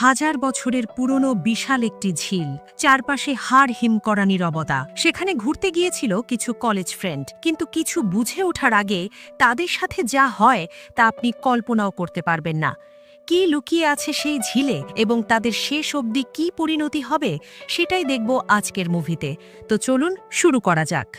হাজার বছরের পুরনো বিশাল একটি ঝিল, চারপাশে হাড় হিম করা নীরবতা। সেখানে ঘুরতে গিয়েছিল কিছু কলেজ ফ্রেন্ড, কিন্তু কিছু বুঝে ওঠার আগে তাদের সাথে যা হয় তা আপনি কল্পনাও করতে পারবেন না। কি লুকিয়ে আছে সেই ঝিলে এবং তাদের শেষ অবধি কি পরিণতি হবে সেটাই দেখব আজকের মুভিতে। তো চলুন শুরু করা যাক।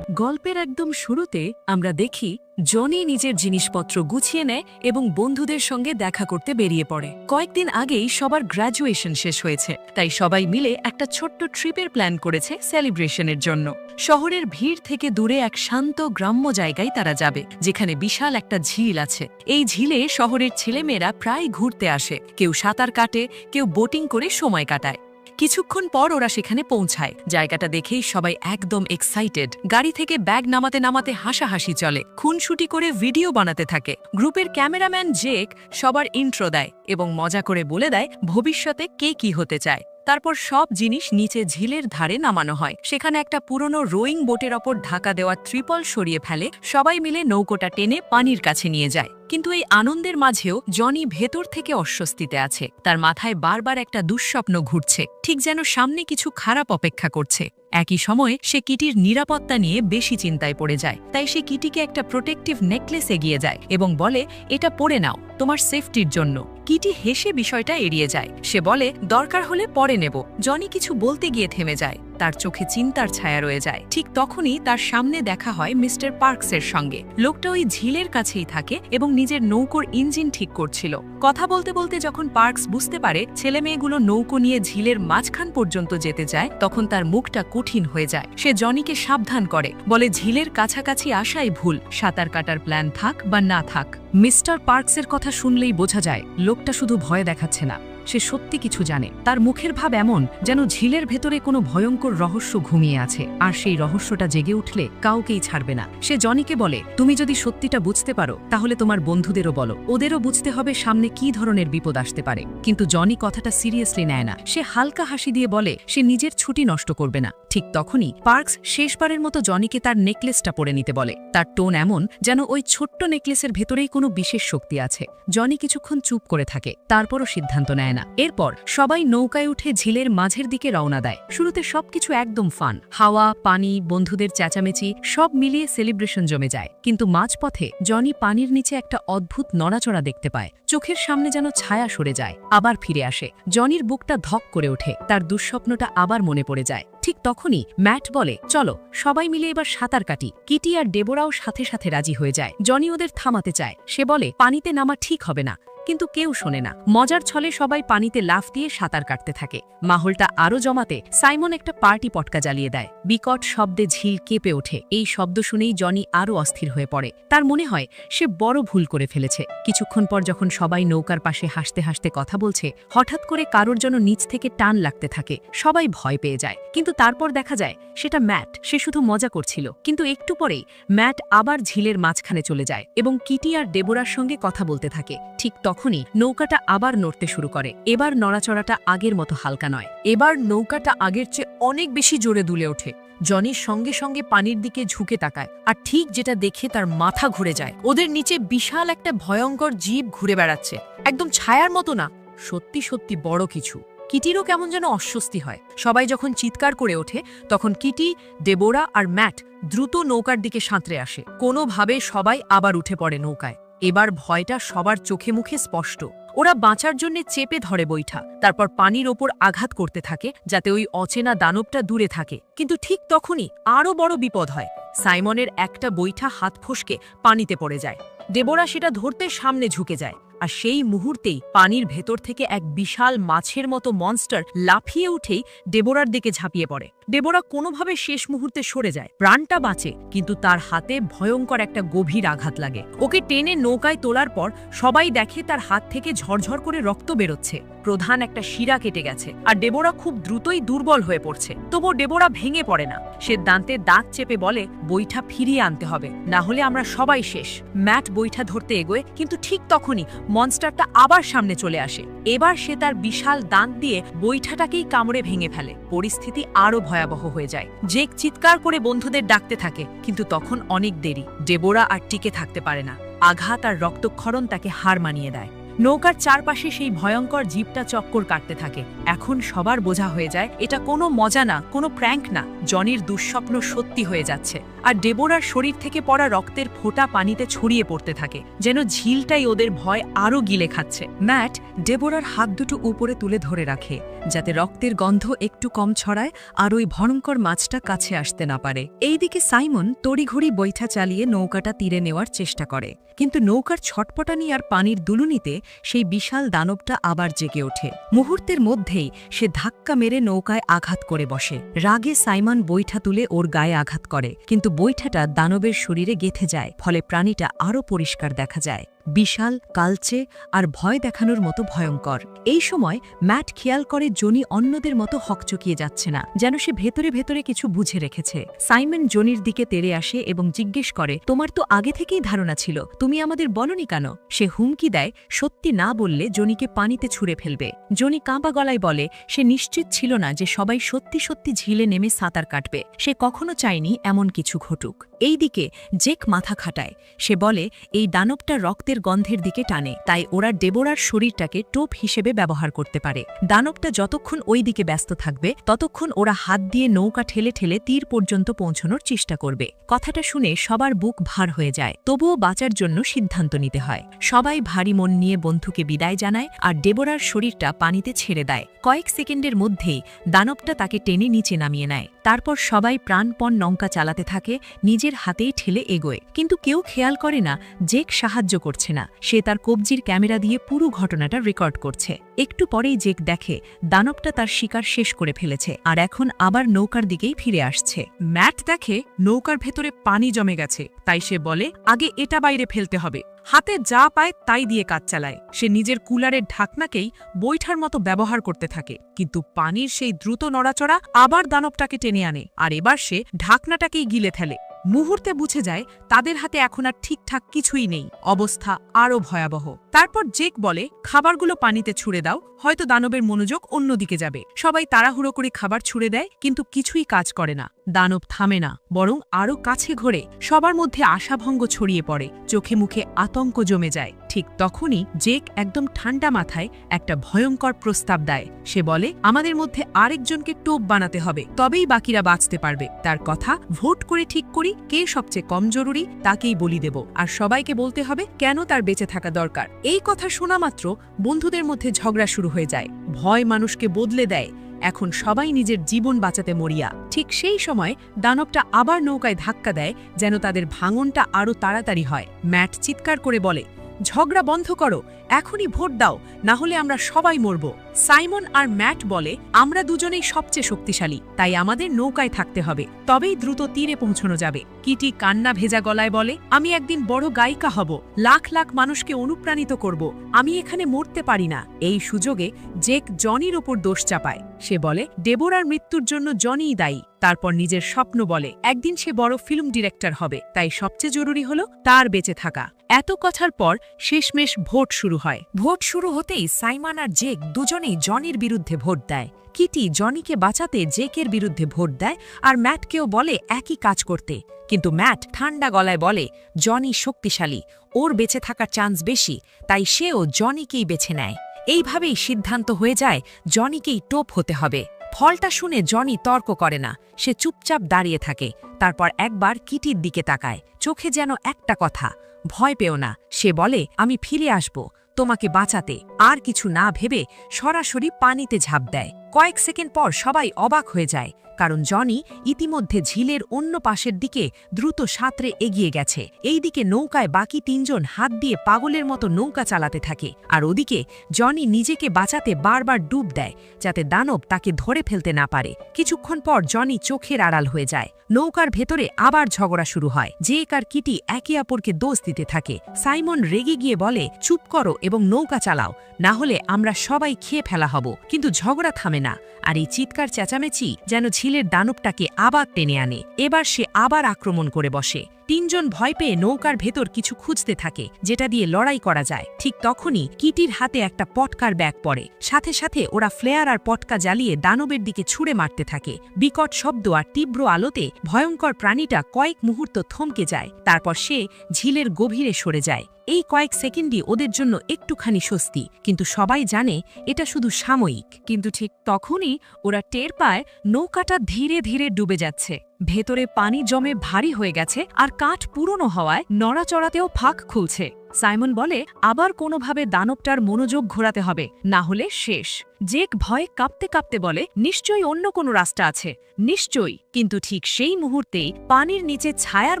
গল্পের একদম শুরুতে আমরা দেখি জনি নিজের জিনিসপত্র গুছিয়ে নেয় এবং বন্ধুদের সঙ্গে দেখা করতে বেরিয়ে পড়ে। কয়েকদিন আগেই সবার গ্র্যাজুয়েশন শেষ হয়েছে, তাই সবাই মিলে একটা ছোট্ট ট্রিপের প্ল্যান করেছে সেলিব্রেশনের জন্য। শহরের ভিড় থেকে দূরে এক শান্ত গ্রাম্য জায়গায় তারা যাবে, যেখানে বিশাল একটা ঝিল আছে। এই ঝিলে শহরের ছেলেমেয়েরা প্রায় ঘুরতে আসে, কেউ সাঁতার কাটে, কেউ বোটিং করে সময় কাটায়। কিছুক্ষণ পর ওরা সেখানে পৌঁছায়। জায়গাটা দেখেই সবাই একদম এক্সাইটেড। গাড়ি থেকে ব্যাগ নামাতে নামাতে হাসাহাসি চলে, খুনসুটি করে ভিডিও বানাতে থাকে। গ্রুপের ক্যামেরাম্যান জেক সবার ইন্ট্রো দেয় এবং মজা করে বলে দেয় ভবিষ্যতে কে কি হতে চায়। তারপর সব জিনিস নিচে ঝিলের ধারে নামানো হয়। সেখানে একটা পুরনো রোয়িং বোটের ওপর ঢাকা দেওয়া ত্রিপল সরিয়ে ফেলে। সবাই মিলে নৌকোটা টেনে পানির কাছে নিয়ে যায়। কিন্তু এই আনন্দের মাঝেও জনি ভেতর থেকে অস্বস্তিতে আছে। তার মাথায় বারবার একটা দুঃস্বপ্ন ঘুরছে, ঠিক যেন সামনে কিছু খারাপ অপেক্ষা করছে। একই সময়ে সে কিটির নিরাপত্তা নিয়ে বেশি চিন্তায় পড়ে যায়। তাই সে কিটিকে একটা প্রোটেক্টিভ নেকলেস এগিয়ে যায় এবং বলে, এটা পরে নাও, তোমার সেফটির জন্য। কিটি হেসে বিষয়টা এড়িয়ে যায়। সে বলে, দরকার হলে পরে নেব। জনি কিছু বলতে গিয়ে থেমে যায়। তার চোখে চিন্তার ছায়া রয়ে যায়। ঠিক তখনই তার সামনে দেখা হয় মিস্টার পার্কসের সঙ্গে। লোকটা ওই ঝিলের কাছেই থাকে এবং নিজের নৌকোর ইঞ্জিন ঠিক করছিল। কথা বলতে বলতে যখন পার্কস বুঝতে পারে ছেলেমেয়েগুলো নৌকো নিয়ে ঝিলের মাঝখান পর্যন্ত যেতে যায়, তখন তার মুখটা কঠিন হয়ে যায়। সে জনিকে সাবধান করে, বলে ঝিলের কাছাকাছি আসাই ভুল, সাঁতার কাটার প্ল্যান থাক বা না থাক। মিস্টার পার্কসের কথা শুনলেই বোঝা যায় লোকটা শুধু ভয় দেখাচ্ছে না, সে সত্যি কিছু জানে। তার মুখের ভাব এমন যেন ঝিলের ভেতরে কোনো ভয়ঙ্কর রহস্য ঘুমিয়ে আছে, আর সেই রহস্যটা জেগে উঠলে কাউকেই ছাড়বে না। সে জনিকে বলে, তুমি যদি সত্যিটা বুঝতে পারো তাহলে তোমার বন্ধুদেরও বলো, ওদেরও বুঝতে হবে সামনে কি ধরনের বিপদ আসতে পারে। কিন্তু জনি কথাটা সিরিয়াসলি নেয় না। সে হালকা হাসি দিয়ে বলে সে নিজের ছুটি নষ্ট করবে না। ঠিক তখনই পার্কস শেষবারের মতো জনিকে তার নেকলেসটা পরে নিতে বলে। তার টোন এমন যেন ওই ছোট্ট নেকলেসের ভেতরেই কোনো বিশেষ শক্তি আছে। জনি কিছুক্ষণ চুপ করে থাকে, তারপরও সিদ্ধান্ত নেয় না। এরপর সবাই নৌকায় উঠে ঝিলের মাঝের দিকে রওনা দেয়। শুরুতে সবকিছু একদম ফান, হাওয়া, পানি, বন্ধুদের চেঁচামেচি সব মিলিয়ে সেলিব্রেশন জমে যায়। কিন্তু মাঝপথে জনি পানির নিচে একটা অদ্ভুত নড়াচড়া দেখতে পায়। চোখের সামনে যেন ছায়া সরে যায়, আবার ফিরে আসে। জনির বুকটা ধক করে ওঠে, তার দুঃস্বপ্নটা আবার মনে পড়ে যায়। ঠিক তখনই ম্যাট বলে, চলো সবাই মিলে এবার সাঁতার কাটি। কিটি আর ডেবোরাও সাথে সাথে রাজি হয়ে যায়। জনি ওদের থামাতে চায়। সে বলে, পানিতে নামা ঠিক হবে না, কিন্তু কেউ শোনে না। মজার ছলে সবাই পানিতে লাফ দিয়ে সাঁতার কাটতে থাকে। মাহলটা আরো জমাতে সাইমন একটা পার্টি পটকা জ্বালিয়ে দেয়। বিকট শব্দে ঝিল কেঁপে ওঠে। এই শব্দ শুনেই জনি আরো অস্থির হয়ে পড়ে। তার মনে হয় সে বড় ভুল করে ফেলেছে। কিছুক্ষণ পর যখন সবাই নৌকার পাশে হাসতে হাসতে কথা বলছে, হঠাৎ করে কারোর জন্য নিচ থেকে টান লাগতে থাকে। সবাই ভয় পেয়ে যায়। কিন্তু তারপর দেখা যায় সেটা ম্যাট। সে শুধু মজা করছিল। কিন্তু একটু পরেই ম্যাট আবার ঝিলের মাঝখানে চলে যায় এবং কিটি আর ডেবোরার সঙ্গে কথা বলতে থাকে। ঠিক তখনই নৌকাটা আবার নড়তে শুরু করে। এবার নড়াচড়াটা আগের মতো হালকা নয়, এবার নৌকাটা আগের চেয়ে অনেক বেশি জোরে দুলে ওঠে। জনির সঙ্গে সঙ্গে পানির দিকে ঝুঁকে তাকায়, আর ঠিক যেটা দেখে তার মাথা ঘুরে যায়। ওদের নিচে বিশাল একটা ভয়ঙ্কর জীব ঘুরে বেড়াচ্ছে, একদম ছায়ার মতো না, সত্যি সত্যি বড় কিছু। কিটিরও কেমন যেন অস্বস্তি হয়। সবাই যখন চিৎকার করে ওঠে, তখন কিটি, ডেবোরা আর ম্যাট দ্রুত নৌকার দিকে সাঁতরে আসে। কোনোভাবে সবাই আবার উঠে পড়ে নৌকায়। এবার ভয়টা সবার চোখে মুখে স্পষ্ট। ওরা বাঁচার জন্য চেপে ধরে বৈঠা, তারপর পানির ওপর আঘাত করতে থাকে যাতে ওই অচেনা দানবটা দূরে থাকে। কিন্তু ঠিক তখনই আরও বড় বিপদ হয়। সাইমনের একটা বৈঠা হাত ফসকে পানিতে পড়ে যায়। ডেবোরা সেটা ধরতে সামনে ঝুঁকে যায়, আর সেই মুহূর্তেই পানির ভেতর থেকে এক বিশাল মাছের মতো মনস্টার লাফিয়ে উঠেই ডেবোরার দিকে ঝাঁপিয়ে পড়ে। ডেবোরা কোনোভাবে শেষ মুহূর্তে সরে যায়, প্রাণটা বাঁচে, কিন্তু তার হাতে ভয়ঙ্কর একটা গভীর আঘাত লাগে। ওকে টেনে নৌকায় তোলার পর সবাই দেখে তার হাত থেকে ঝরঝর করে রক্ত বেরোচ্ছে। প্রধান একটা শিরা কেটে গেছে, আর ডেবোরা খুব দ্রুতই দুর্বল হয়ে পড়ছে। তবুও ডেবোরা ভেঙে পড়ে না। সে দাঁতে দাঁত চেপে বলে, বৈঠা ফিরিয়ে আনতে হবে, না হলে আমরা সবাই শেষ। ম্যাট বৈঠা ধরতে এগোয়, কিন্তু ঠিক তখনই মনস্টারটা আবার সামনে চলে আসে। এবার সে তার বিশাল দাঁত দিয়ে বৈঠাটাকেই কামড়ে ভেঙে ফেলে। পরিস্থিতি আরো ভয়ানক ভয়াবহ হয়ে যায়। জেক চিৎকার করে বন্ধুদের ডাকতে থাকে, কিন্তু তখন অনেক দেরি। ডেবোরা আর টিকে থাকতে পারে না। আঘাত আর রক্তক্ষরণ তাকে হার মানিয়ে দেয়। নৌকার চারপাশে সেই ভয়ঙ্কর জিপটা চক্কর কাটতে থাকে। এখন সবার বোঝা হয়ে যায় এটা কোনো মজা না, কোনো প্র্যাঙ্ক না, জনির দুঃস্বপ্ন সত্যি হয়ে যাচ্ছে। আর ডেবোরার শরীর থেকে পড়া রক্তের ফোঁটা পানিতে ছড়িয়ে পড়তে থাকে, যেন ঝিলটাই ওদের ভয় আরও গিলে খাচ্ছে। ম্যাট ডেবোরার হাত দুটো উপরে তুলে ধরে রাখে, যাতে রক্তের গন্ধ একটু কম ছড়ায় আর ওই ভয়ঙ্কর মাছটা কাছে আসতে না পারে। এইদিকে সাইমন তড়িঘড়ি বৈঠা চালিয়ে নৌকাটা তীরে নেওয়ার চেষ্টা করে, কিন্তু নৌকার ছটপটানি আর পানির দুলুনিতে সেই বিশাল দানবটা আবার জেগে ওঠে। মুহূর্তের মধ্যেই সে ধাক্কা মেরে নৌকায় আঘাত করে বসে। রাগে সাইমন বৈঠা তুলে ওর গায়ে আঘাত করে, কিন্তু বৈঠাটা দানবের শরীরে গেঁথে যায়, ফলে প্রাণীটা আরও পরিষ্কার দেখা যায়, বিশাল, কালচে আর ভয় দেখানোর মতো ভয়ঙ্কর। এই সময় ম্যাট খেয়াল করে জনি অন্যদের মতো হকচকিয়ে যাচ্ছে না, যেন সে ভেতরে ভেতরে কিছু বুঝে রেখেছে। সাইমন জনির দিকে তেড়ে আসে এবং জিজ্ঞেস করে, তোমার তো আগে থেকেই ধারণা ছিল, তুমি আমাদের বলনি কেন? সে হুমকি দেয় সত্যি না বললে জনিকে পানিতে ছুঁড়ে ফেলবে। জনি কাঁপা গলায় বলে সে নিশ্চিত ছিল না যে সবাই সত্যি সত্যি ঝিলে নেমে সাঁতার কাটবে। সে কখনো চায়নি এমন কিছু ঘটুক। এইদিকে জেক মাথা খাটায়। সে বলে এই দানবটা রক্তের গন্ধের দিকে টানে, তাই ওরা ডেবোরার শরীরটাকে টোপ হিসেবে ব্যবহার করতে পারে। দানবটা যতক্ষণ ওই দিকে ব্যস্ত থাকবে ততক্ষণ ওরা হাত দিয়ে নৌকা ঠেলে ঠেলে তীর পর্যন্ত পৌঁছানোর চেষ্টা করবে। কথাটা শুনে সবার বুক ভার হয়ে যায়, তবুও বাঁচার জন্য সিদ্ধান্ত নিতে হয়। সবাই ভারী মন নিয়ে বন্ধুকে বিদায় জানায় আর ডেবোরার শরীরটা পানিতে ছেড়ে দেয়। কয়েক সেকেন্ডের মধ্যেই দানবটা তাকে টেনে নিচে নামিয়ে নেয়। তারপর সবাই প্রাণপণ নৌকা চালাতে থাকে, নিজের হাতেই ঠেলে এগোয়। কিন্তু কেউ খেয়াল করে না জেক সাহায্য করছে না। সে তার কবজির ক্যামেরা দিয়ে পুরো ঘটনাটা রেকর্ড করছে। একটু পরেই জেক দেখে দানবটা তার শিকার শেষ করে ফেলেছে আর এখন আবার নৌকার দিকেই ফিরে আসছে। ম্যাট দেখে নৌকার ভেতরে পানি জমে গেছে, তাই সে বলে আগে এটা বাইরে ফেলতে হবে। হাতে যা পায় তাই দিয়ে কাজ চালায়। সে নিজের কুলারের ঢাকনাকেই বৈঠার মতো ব্যবহার করতে থাকে, কিন্তু পানির সেই দ্রুত নড়াচড়া আবার দানবটাকে টেনে আনে, আর এবার সে ঢাকনাটাকেই গিলে ফেলে। মুহূর্তে বুঝে যায় তাদের হাতে এখন আর ঠিকঠাক কিছুই নেই। অবস্থা আরও ভয়াবহ। তারপর জেক বলে খাবারগুলো পানিতে ছুড়ে দাও, হয়তো দানবের মনোযোগ অন্যদিকে যাবে। সবাই তাড়াহুড়ো করে খাবার ছুড়ে দেয়, কিন্তু কিছুই কাজ করে না। দানব থামে না, বরং আরও কাছে ঘোরে। সবার মধ্যে আশাভঙ্গ ছড়িয়ে পড়ে, চোখে মুখে আতঙ্ক জমে যায়। ঠিক তখনই জেক একদম ঠান্ডা মাথায় একটা ভয়ঙ্কর প্রস্তাব দেয়। সে বলে আমাদের মধ্যে আরেকজনকে টোপ বানাতে হবে, তবেই বাকিরা বাঁচতে পারবে। তার কথা ভোট করে ঠিক করি কে সবচেয়ে কম জরুরি তাকেই বলি দেব, আর সবাইকে বলতে হবে কেন তার বেঁচে থাকা দরকার। এই কথা শোনা মাত্র বন্ধুদের মধ্যে ঝগড়া শুরু হয়ে যায়। ভয় মানুষকে বদলে দেয়। এখন সবাই নিজের জীবন বাঁচাতে মরিয়া। ঠিক সেই সময় দানবটা আবার নৌকায় ধাক্কা দেয়, যেন তাদের ভাঙনটা আরও তাড়াতাড়ি হয়। ম্যাট চিৎকার করে বলে ঝগড়া বন্ধ করো, এখনই ভোট দাও, না হলে আমরা সবাই মরব। সাইমন আর ম্যাট বলে আমরা দুজনেই সবচেয়ে শক্তিশালী, তাই আমাদের নৌকায় থাকতে হবে, তবেই দ্রুত তীরে পৌঁছানো যাবে। কিটি কান্না ভেজা গলায় বলে আমি একদিন বড় গায়িকা হব, লাখ লাখ মানুষকে অনুপ্রাণিত করব, আমি এখানে মরতে পারি না। এই সুযোগে জেক জনির ওপর দোষ চাপায়। সে বলে ডেবোরার মৃত্যুর জন্য জনিই দায়ী। তারপর নিজের স্বপ্ন বলে একদিন সে বড় ফিল্ম ডিরেক্টর হবে, তাই সবচেয়ে জরুরি হলো তার বেঁচে থাকা। এত কথার পর শেষমেশ ভোট শুরু হয়। ভোট শুরু হতেই সাইমন আর জেক দুজনেই জনির বিরুদ্ধে ভোট দেয়। কিটি জনিকে বাঁচাতে জেকের বিরুদ্ধে ভোট দেয় আর ম্যাটকেও বলে একই কাজ করতে। কিন্তু ম্যাট ঠান্ডা গলায় বলে জনি শক্তিশালী, ওর বেঁচে থাকার চান্স বেশি, তাই সেও জনিকেই বেছে নেয়। এইভাবেই সিদ্ধান্ত হয়ে যায় জনিকেই টোপ হতে হবে। ফলটা শুনে জনি তর্ক করে না, সে চুপচাপ দাঁড়িয়ে থাকে। তারপর একবার কিটির দিকে তাকায়, চোখে যেন একটা কথা, ভয় পেও না। সে বলে আমি ফিরে আসব তোমাকে বাঁচাতে। আর কিছু না ভেবে সরাসরি পানিতে ঝাঁপ দেয়। কয়েক সেকেন্ড পর সবাই অবাক হয়ে যায়, কারণ জনি ইতিমধ্যে ঝিলের অন্য পাশের দিকে দ্রুত সাঁতরে এগিয়ে গেছে। এইদিকে নৌকায় বাকি তিনজন হাত দিয়ে পাগলের মতো নৌকা চালাতে থাকে, আর ওদিকে জনি নিজেকে বাঁচাতে বারবার ডুব দেয়, যাতে দানব তাকে ধরে ফেলতে না পারে। কিছুক্ষণ পর জনি চোখের আড়াল হয়ে যায়। নৌকার ভেতরে আবার ঝগড়া শুরু হয়। জেক আর কিটি একে অপরকে দোষ দিতে থাকে। সাইমন রেগে গিয়ে বলে চুপ করো এবং নৌকা চালাও, না হলে আমরা সবাই খেয়ে ফেলা হব। কিন্তু ঝগড়া থামে না, আর এই চিৎকার চেঁচামেচি যেন ঝিলের দানবটাকে আবার টেনে আনে। এবার সে আবার আক্রমণ করে বসে। তিনজন ভয় পেয়ে নৌকার ভেতর কিছু খুঁজতে থাকে যেটা দিয়ে লড়াই করা যায়। ঠিক তখনই কিটির হাতে একটা পটকার ব্যাগ পড়ে। সাথে সাথে ওরা ফ্লেয়ার আর পটকা জ্বালিয়ে দানবের দিকে ছুঁড়ে মারতে থাকে। বিকট শব্দ আর তীব্র আলোতে ভয়ঙ্কর প্রাণীটা কয়েক মুহূর্ত থমকে যায়, তারপর সে ঝিলের গভীরে সরে যায়। এই কয়েক সেকেন্ডই ওদের জন্য একটুখানি স্বস্তি, কিন্তু সবাই জানে এটা শুধু সাময়িক। কিন্তু ঠিক তখনই ওরা টের পায় নৌকাটা ধীরে ধীরে ডুবে যাচ্ছে। ভেতরে পানি জমে ভারী হয়ে গেছে আর কাঠ পুরনো হওয়ায় নড়াচড়াতেও ফাঁক খুলছে। সাইমন বলে আবার কোনোভাবে দানবটার মনোযোগ ঘোরাতে হবে, না হলে শেষ। জেক ভয়ে কাঁপতে কাঁপতে বলে নিশ্চয়ই অন্য কোনো রাস্তা আছে, নিশ্চয়ই। কিন্তু ঠিক সেই মুহূর্তেই পানির নিচে ছায়ার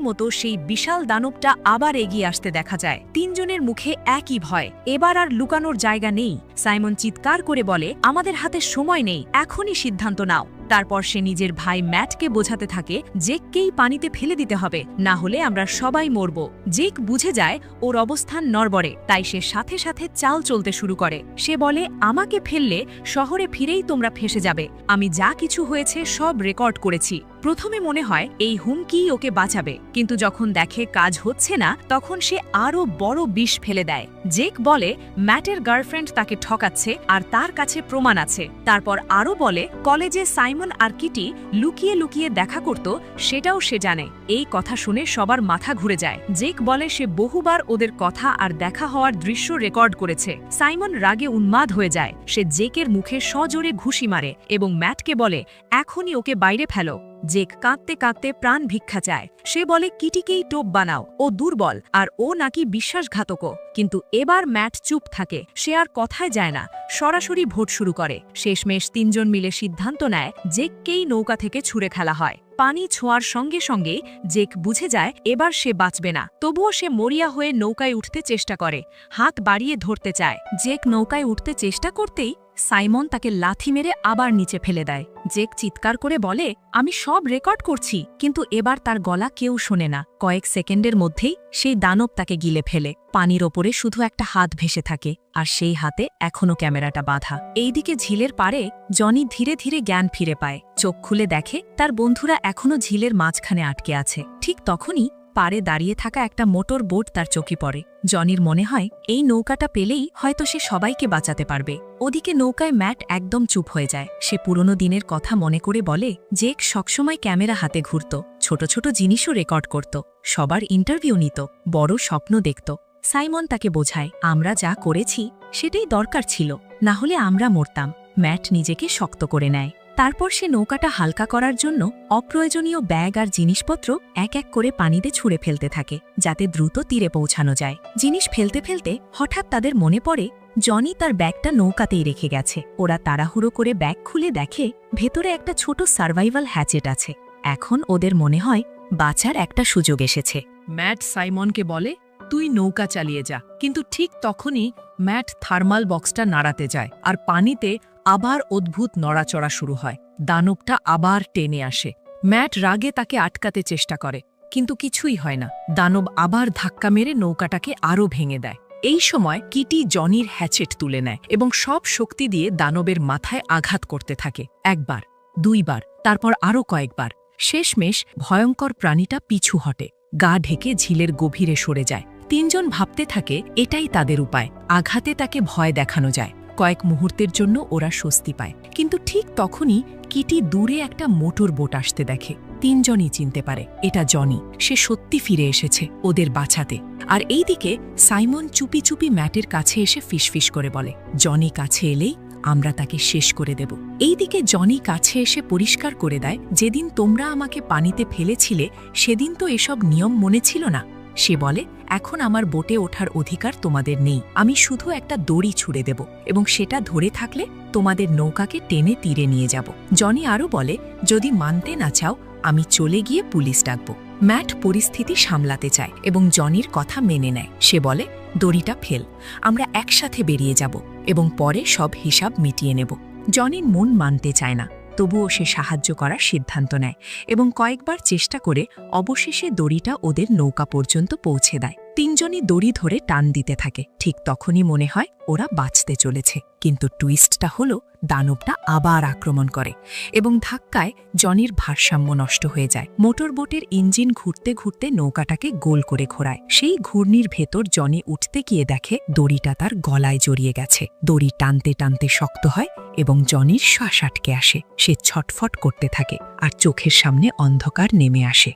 মতো সেই বিশাল দানবটা আবার এগিয়ে আসতে দেখা যায়। তিনজনের মুখে একই ভয়, এবার আর লুকানোর জায়গা নেই। সাইমন চিৎকার করে বলে আমাদের হাতে সময় নেই, এখনই সিদ্ধান্ত নাও। তারপর সে নিজের ভাই ম্যাটকে বোঝাতে থাকে জেককেই পানিতে ফেলে দিতে হবে, না হলে আমরা সবাই মরব। জেক বুঝে যায় ওর অবস্থান নড়বড়ে, তাই সে সাথে সাথে চাল চলতে শুরু করে। সে বলে আমাকে ফেললে শহরে ফিরেই তোমরা ফেসে যাবে, আমি যা কিছু হয়েছে সব রেকর্ড করেছি। প্রথমে মনে হয় এই হুমকি ওকে বাঁচাবে, কিন্তু যখন দেখে কাজ হচ্ছে না তখন সে আরও বড় বিষ ফেলে দেয়। জেক বলে ম্যাটের গার্লফ্রেন্ড তাকে ঠকাচ্ছে আর তার কাছে প্রমাণ আছে। তারপর আরও বলে কলেজে সাইমন আর কিটি লুকিয়ে লুকিয়ে দেখা করত, সেটাও সে জানে। এই কথা শুনে সবার মাথা ঘুরে যায়। জেক বলে সে বহুবার ওদের কথা আর দেখা হওয়ার দৃশ্য রেকর্ড করেছে। সাইমন রাগে উন্মাদ হয়ে যায়। সে জেকের মুখে সজোরে ঘুষি মারে এবং ম্যাটকে বলে এখনই ওকে বাইরে ফেলো। জেক কাঁদতে কাঁদতে প্রাণ ভিক্ষা চায়। সে বলে কিটিকেই টোপ বানাও, ও দুর্বল আর ও নাকি বিশ্বাসঘাতকও। কিন্তু এবার ম্যাট চুপ থাকে, সে আর কথায় যায় না, সরাসরি ভোট শুরু করে। শেষমেশ তিনজন মিলে সিদ্ধান্ত নেয় জেককেই নৌকা থেকে ছুঁড়ে খেলা হয়। পানি ছোঁয়ার সঙ্গে সঙ্গে জেক বুঝে যায় এবার সে বাঁচবে না। তবুও সে মরিয়া হয়ে নৌকায় উঠতে চেষ্টা করে, হাত বাড়িয়ে ধরতে চায়। জেক নৌকায় উঠতে চেষ্টা করতেই সাইমন তাকে লাথি মেরে আবার নিচে ফেলে দেয়। জেক চিৎকার করে বলে আমি সব রেকর্ড করছি, কিন্তু এবার তার গলা কেউ শোনে না। কয়েক সেকেন্ডের মধ্যেই সেই দানব তাকে গিলে ফেলে। পানির ওপরে শুধু একটা হাত ভেসে থাকে, আর সেই হাতে এখনো ক্যামেরাটা বাঁধা। এইদিকে ঝিলের পাড়ে জনি ধীরে ধীরে জ্ঞান ফিরে পায়। চোখ খুলে দেখে তার বন্ধুরা এখনো ঝিলের মাঝখানে আটকে আছে। ঠিক তখনই পাড়ে দাঁড়িয়ে থাকা একটা মোটর বোট তার চোখে পড়ে। জনির মনে হয় এই নৌকাটা পেলেই হয়তো সে সবাইকে বাঁচাতে পারবে। ওদিকে নৌকায় ম্যাট একদম চুপ হয়ে যায়। সে পুরনো দিনের কথা মনে করে বলে জেক সবসময় ক্যামেরা হাতে ঘুরত, ছোট ছোট জিনিসও রেকর্ড করত, সবার ইন্টারভিউ নিত, বড় স্বপ্ন দেখত। সাইমন তাকে বোঝায় আমরা যা করেছি সেটাই দরকার ছিল, না হলে আমরা মরতাম। ম্যাট নিজেকে শক্ত করে নেয়। তারপর সে নৌকাটা হালকা করার জন্য অপ্রয়োজনীয় ব্যাগ আর জিনিসপত্র এক এক করে পানিতে ছুঁড়ে ফেলতে থাকে, যাতে দ্রুত তীরে পৌঁছানো যায়। জিনিস ফেলতে ফেলতে হঠাৎ তাদের মনে পড়ে জনি তার ব্যাগটা নৌকাতেই রেখে গেছে। ওরা তাড়াহুড়ো করে ব্যাগ খুলে দেখে ভেতরে একটা ছোট সার্ভাইভাল হ্যাচেট আছে। এখন ওদের মনে হয় বাঁচার একটা সুযোগ এসেছে। ম্যাট সাইমনকে বলে তুই নৌকা চালিয়ে যা, কিন্তু ঠিক তখনই ম্যাট থার্মাল বক্সটা নাড়াতে যায় আর পানিতে আবার অদ্ভুত নড়াচড়া শুরু হয়। দানবটা আবার টেনে আসে। ম্যাট রাগে তাকে আটকাতে চেষ্টা করে, কিন্তু কিছুই হয় না। দানব আবার ধাক্কা মেরে নৌকাটাকে আরও ভেঙে দেয়। এই সময় কিটি জনির হ্যাচেট তুলে নেয় এবং সব শক্তি দিয়ে দানবের মাথায় আঘাত করতে থাকে। একবার, দুইবার, তারপর আরও কয়েকবার। শেষমেশ ভয়ঙ্কর প্রাণীটা পিছু হটে, গা ঢেকে ঝিলের গভীরে সরে যায়। তিনজন ভাবতে থাকে এটাই তাদের উপায়, আঘাতে তাকে ভয় দেখানো যায়। কয়েক মুহূর্তের জন্য ওরা স্বস্তি পায়, কিন্তু ঠিক তখনই কিটি দূরে একটা মোটর বোট আসতে দেখে। তিনজনই চিনতে পারে এটা জনি। সে সত্যি ফিরে এসেছে ওদের বাঁচাতে। আর এইদিকে সাইমন চুপি চুপি ম্যাটের কাছে এসে ফিসফিস করে বলে জনি কাছে এলেই আমরা তাকে শেষ করে দেব। এইদিকে জনি কাছে এসে পরিষ্কার করে দেয় যেদিন তোমরা আমাকে পানিতে ফেলেছিলে সেদিন তো এসব নিয়ম মনে ছিল না। সে বলে এখন আমার বোটে ওঠার অধিকার তোমাদের নেই, আমি শুধু একটা দড়ি ছুঁড়ে দেব এবং সেটা ধরে থাকলে তোমাদের নৌকাকে টেনে তীরে নিয়ে যাব। জনি আরও বলে যদি মানতে না চাও আমি চলে গিয়ে পুলিশ ডাকব। ম্যাট পরিস্থিতি সামলাতে চায় এবং জনির কথা মেনে নেয়। সে বলে দড়িটা ফেল, আমরা একসাথে বেরিয়ে যাব এবং পরে সব হিসাব মিটিয়ে নেব। জনির মন মানতে চায় না, তবুও সে সাহায্য করার সিদ্ধান্ত নেয় এবং কয়েকবার চেষ্টা করে অবশেষে দড়িটা ওদের নৌকা পর্যন্ত পৌঁছে দেয়। তিনজনই দড়ি ধরে টান দিতে থাকে। ঠিক তখনই মনে হয় ওরা বাঁচতে চলেছে, কিন্তু টুইস্টটা হলো দানবটা আবার আক্রমণ করে এবং ধাক্কায় জনির ভারসাম্য নষ্ট হয়ে যায়। মোটর বোটের ইঞ্জিন ঘুরতে ঘুরতে নৌকাটাকে গোল করে ঘোরায়। সেই ঘূর্ণির ভেতর জনি উঠতে গিয়ে দেখে দড়িটা তার গলায় জড়িয়ে গেছে। দড়ি টানতে টানতে শক্ত হয় এবং জনির শ্বাস আটকে আসে। সে ছটফট করতে থাকে আর চোখের সামনে অন্ধকার নেমে আসে।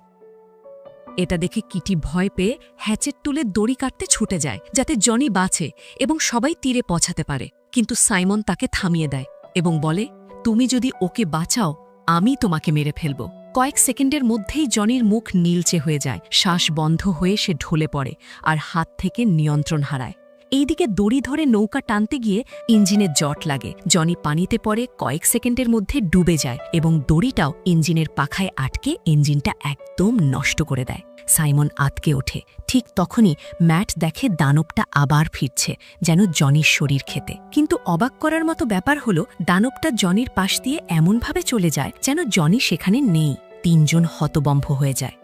এটা দেখে কিটি ভয় পেয়ে হ্যাচেট তুলে দড়ি কাটতে ছুটে যায় যাতে জনি বাঁচে এবং সবাই তীরে পৌঁছাতে পারে। কিন্তু সাইমন তাকে থামিয়ে দেয় এবং বলে, তুমি যদি ওকে বাঁচাও আমি তোমাকে মেরে ফেলব। কয়েক সেকেন্ডের মধ্যেই জনির মুখ নীলচে হয়ে যায়, শ্বাস বন্ধ হয়ে সে ঢলে পড়ে আর হাত থেকে নিয়ন্ত্রণ হারায়। এইদিকে দড়ি ধরে নৌকা টানতে গিয়ে ইঞ্জিনে জট লাগে। জনি পানিতে পড়ে কয়েক সেকেন্ডের মধ্যে ডুবে যায় এবং দড়িটাও ইঞ্জিনের পাখায় আটকে ইঞ্জিনটা একদম নষ্ট করে দেয়। সাইমন আতকে ওঠে। ঠিক তখনই ম্যাট দেখে দানবটা আবার ফিরছে, যেন জনির শরীর খেতে। কিন্তু অবাক করার মতো ব্যাপার হলো দানবটা জনির পাশ দিয়ে এমনভাবে চলে যায় যেন জনি সেখানে নেই। তিনজন হতবম্ব হয়ে যায়।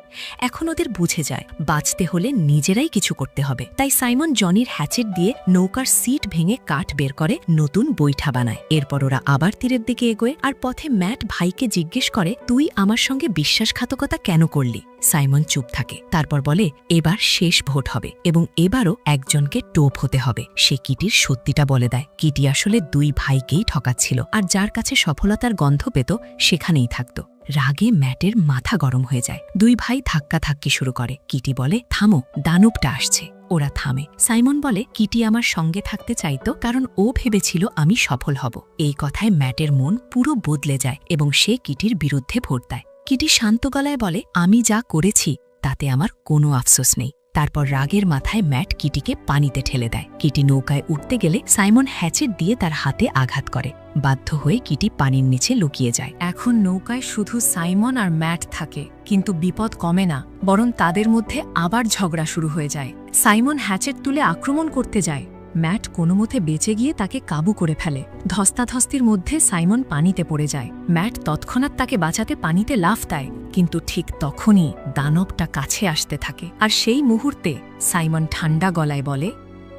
এখন ওদের বুঝে যায় বাঁচতে হলে নিজেরাই কিছু করতে হবে। তাই সাইমন জনির হ্যাচেট দিয়ে নৌকার সিট ভেঙে কাঠ বের করে নতুন বৈঠা বানায়। এরপর ওরা আবার তীরের দিকে এগোয় আর পথে ম্যাট ভাইকে জিজ্ঞেস করে, তুই আমার সঙ্গে বিশ্বাসঘাতকতা কেন করলি? সাইমন চুপ থাকে। তারপর বলে, এবার শেষ ভোট হবে এবং এবারও একজনকে টোপ হতে হবে। সে কিটির সত্যিটা বলে দেয়। কিটি আসলে দুই ভাইকেই ঠকাচ্ছিল আর যার কাছে সফলতার গন্ধ পেত সেখানেই থাকত। রাগে ম্যাটের মাথা গরম হয়ে যায়। দুই ভাই ধাক্কাধাক্কি শুরু করে। কিটি বলে, থামো, দানবটা আসছে। ওরা থামে। সাইমন বলে, কিটি আমার সঙ্গে থাকতে চাইতো কারণ ও ভেবেছিল আমি সফল হব। এই কথায় ম্যাটের মন পুরো বদলে যায় এবং সে কিটির বিরুদ্ধে ভোট দেয়। কিটি শান্ত গলায় বলে, আমি যা করেছি তাতে আমার কোনো আফসোস নেই। তারপর রাগের মাথায় ম্যাট কিটিকে পানিতে ঠেলে দেয়। কিটি নৌকায় উঠতে গেলে সাইমন হ্যাচেট দিয়ে তার হাতে আঘাত করে। বাধ্য হয়ে কিটি পানির নিচে লুকিয়ে যায়। এখন নৌকায় শুধু সাইমন আর ম্যাট থাকে, কিন্তু বিপদ কমে না, বরং তাদের মধ্যে আবার ঝগড়া শুরু হয়ে যায়। সাইমন হ্যাচেট তুলে আক্রমণ করতে যায়। ম্যাট কোনোমতে বেঁচে গিয়ে তাকে কাবু করে ফেলে। ধস্তাধস্তির মধ্যে সাইমন পানিতে পড়ে যায়। ম্যাট তৎক্ষণাৎ তাকে বাঁচাতে পানিতে লাফ দেয়, কিন্তু ঠিক তখনই দানবটা কাছে আসতে থাকে আর সেই মুহূর্তে সাইমন ঠান্ডা গলায় বলে,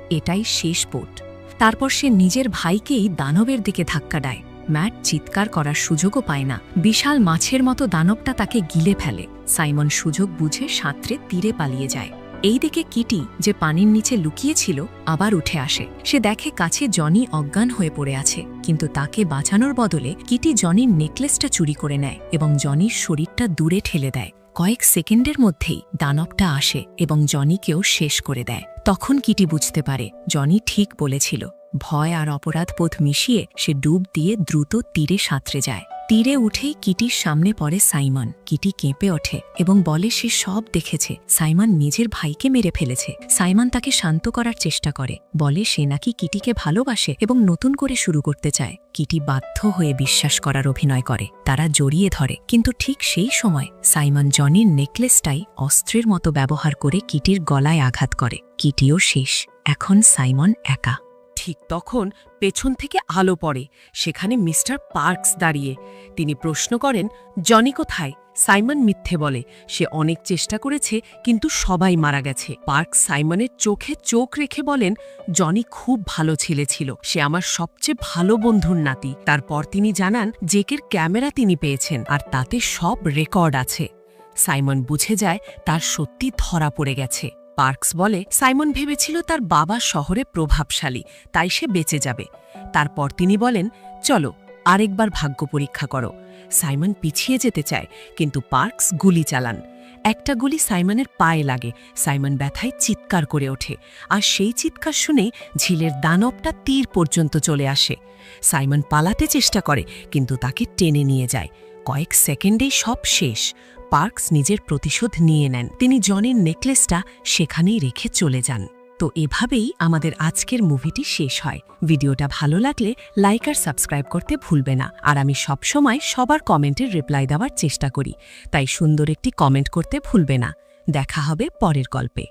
এটাই শেষ ভোট। তারপর সে নিজের ভাইকেই দানবের দিকে ধাক্কা দেয়। ম্যাট চিৎকার করার সুযোগও পায় না। বিশাল মাছের মতো দানবটা তাকে গিলে ফেলে। সাইমন সুযোগ বুঝে সাঁতরে তীরে পালিয়ে যায়। এইদিকে কিটি, যে পানির নিচে লুকিয়েছিল, আবার উঠে আসে। সে দেখে কাছে জনি অজ্ঞান হয়ে পড়ে আছে, কিন্তু তাকে বাঁচানোর বদলে কিটি জনির নেকলেসটা চুরি করে নেয় এবং জনির শরীরটা দূরে ঠেলে দেয়। কয়েক সেকেন্ডের মধ্যেই দানবটা আসে এবং জনিকেও শেষ করে দেয়। তখন কিটি বুঝতে পারে জনি ঠিক বলেছিল। ভয় আর অপরাধবোধ মিশিয়ে সে ডুব দিয়ে দ্রুত তীরে সাঁতরে যায়। তীরে উঠেই কিটির সামনে পড়ে সাইমন। কিটি কেঁপে ওঠে এবং বলে সে সব দেখেছে। সাইমন নিজের ভাইকে মেরে ফেলেছে। সাইমন তাকে শান্ত করার চেষ্টা করে, বলে সে নাকি কিটিকে ভালোবাসে এবং নতুন করে শুরু করতে চায়। কিটি বাধ্য হয়ে বিশ্বাস করার অভিনয় করে। তারা জড়িয়ে ধরে, কিন্তু ঠিক সেই সময় সাইমন জনির নেকলেসটাই অস্ত্রের মতো ব্যবহার করে কিটির গলায় আঘাত করে। কিটিও শেষ। এখন সাইমন একা। ঠিক তখন পেছন থেকে আলো পড়ে। সেখানে মিস্টার পার্কস দাঁড়িয়ে। তিনি প্রশ্ন করেন, জনি কোথায়? সাইমন মিথ্যে বলে, সে অনেক চেষ্টা করেছে কিন্তু সবাই মারা গেছে। পার্কস সাইমনের চোখে চোখ রেখে বলেন, জনি খুব ভালো ছেলে ছিল, সে আমার সবচেয়ে ভালো বন্ধুর নাতি। তারপর তিনি জানান জেকের ক্যামেরা তিনি পেয়েছেন আর তাতে সব রেকর্ড আছে। সাইমন বুঝে যায় তার সত্যি ধরা পড়ে গেছে। পার্কস বলে, সাইমন ভেবেছিল তার বাবা শহরে প্রভাবশালী, তাই সে বেঁচে যাবে। তারপর তিনি বলেন, চলো আরেকবার ভাগ্য পরীক্ষা করো। সাইমন পিছিয়ে যেতে চায়, কিন্তু পার্কস গুলি চালান। একটা গুলি সাইমনের পায়ে লাগে। সাইমন ব্যথায় চিৎকার করে ওঠে, আর সেই চিৎকার শুনে ঝিলের দানবটা তীর পর্যন্ত চলে আসে। সাইমন পালাতে চেষ্টা করে, কিন্তু তাকে টেনে নিয়ে যায়। কয়েক সেকেন্ডেই সব শেষ। পার্কস নিজের প্রতিশোধ নিয়ে নেন। তিনি জনের নেকলেসটা সেখানেই রেখে চলে যান। তো এভাবেই আমাদের আজকের মুভিটি শেষ হয়। ভিডিওটা ভালো লাগলে লাইক আর সাবস্ক্রাইব করতে ভুলবে না। আর আমি সবসময় সবার কমেন্টের রিপ্লাই দেওয়ার চেষ্টা করি, তাই সুন্দর একটি কমেন্ট করতে ভুলবে না। দেখা হবে পরের গল্পে।